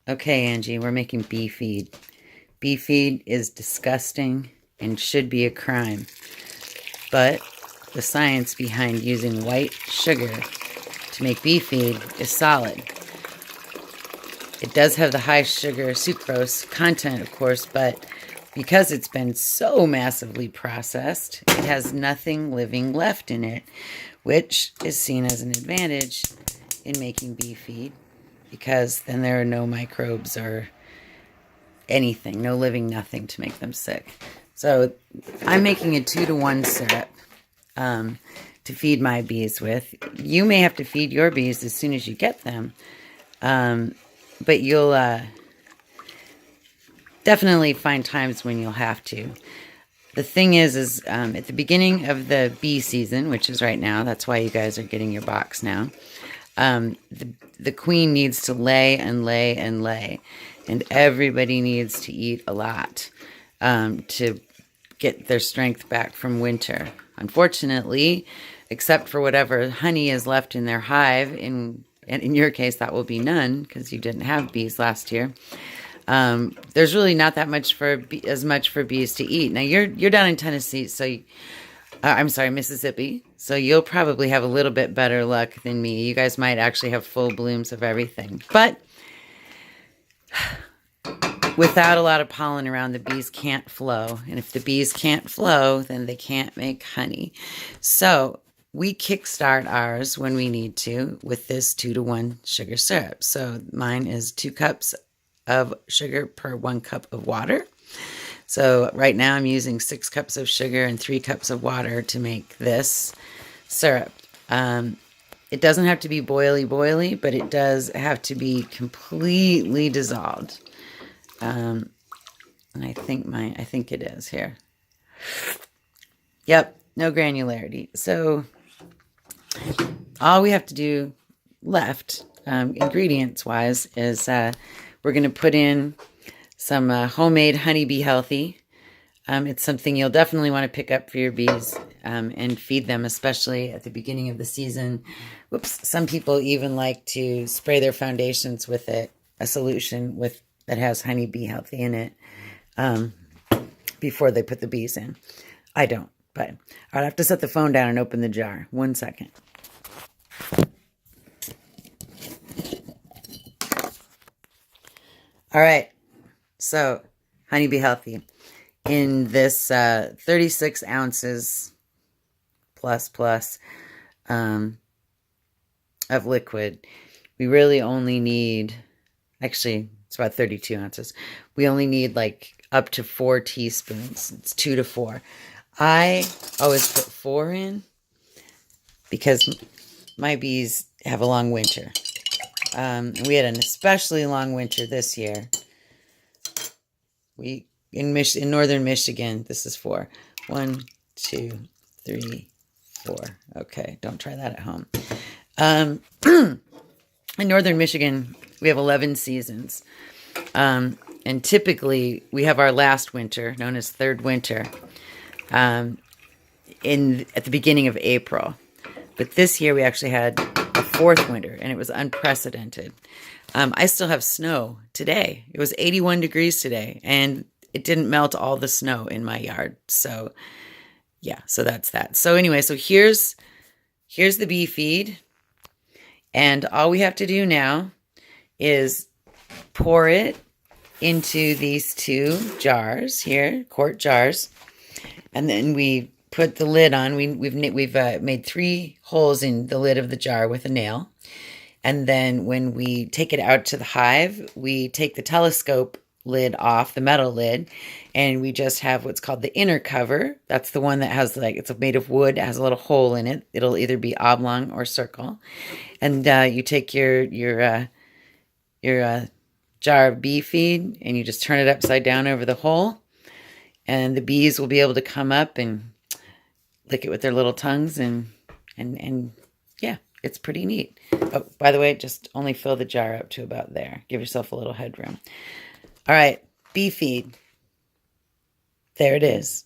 Okay, Angie, we're making bee feed. Bee feed is disgusting and should be a crime. But the science behind using white sugar to make bee feed is solid. It does have the high sugar sucrose content, of course, but because it's been so massively processed, it has nothing living left in it, which is seen as an advantage in making bee feed, because then there are no microbes or anything, no living nothing to make them sick. So I'm making a 2-to-1 syrup to feed my bees with. You may have to feed your bees as soon as you get them, but you'll definitely find times when you'll have to. The thing is at the beginning of the bee season, which is right now, that's why you guys are getting your box now, the queen needs to lay and lay and lay. And everybody needs to eat a lot to get their strength back from winter. Unfortunately, except for whatever honey is left in their hive, and in your case, that will be none because you didn't have bees last year. There's really not that much as much for bees to eat. Now you're down in Tennessee, so I'm sorry, Mississippi. So you'll probably have a little bit better luck than me. You guys might actually have full blooms of everything, but without a lot of pollen around, the bees can't flow. And if the bees can't flow, then they can't make honey. So we kickstart ours when we need to with this 2-to-1 sugar syrup. So mine is 2 cups of sugar per 1 cup of water. So right now I'm using 6 cups of sugar and 3 cups of water to make this syrup. It doesn't have to be boily, but it does have to be completely dissolved. And I think it is here. Yep, no granularity. So all we have to do left, ingredients-wise, is we're going to put in some homemade Honey Bee Healthy. It's something you'll definitely want to pick up for your bees and feed them, especially at the beginning of the season. Whoops! Some people even like to spray their foundations with it, a solution that has Honey Bee Healthy in it before they put the bees in. I don't, but I'll have to set the phone down and open the jar. 1 second. All right, so Honey Bee Healthy. In this 36 ounces plus of liquid, we really only need, actually, it's about 32 ounces. We only need like up to 4 teaspoons. It's 2 to 4. I always put 4 in because my bees have a long winter. We had an especially long winter this year. In northern Michigan, this is 4. 1, 2, 3, 4. Okay, don't try that at home. In northern Michigan, we have 11 seasons. And typically, we have our last winter, known as third winter, at the beginning of April. But this year, we actually had a 4th winter, and it was unprecedented. I still have snow today. It was 81 degrees today, and it didn't melt all the snow in my yard. So, yeah, so that's that. So anyway, so here's the bee feed. And all we have to do now is pour it into these 2 jars here, quart jars. And then we put the lid on. We've made 3 holes in the lid of the jar with a nail. And then when we take it out to the hive, we take the telescope lid off, the metal lid, and we just have what's called the inner cover. That's the one that has, like, it's made of wood, it has a little hole in it. It'll either be oblong or circle. And you take your jar of bee feed and you just turn it upside down over the hole, and the bees will be able to come up and lick it with their little tongues, and yeah, it's pretty neat. Oh, by the way, just only fill the jar up to about there. Give yourself a little headroom. All right, bee feed. There it is.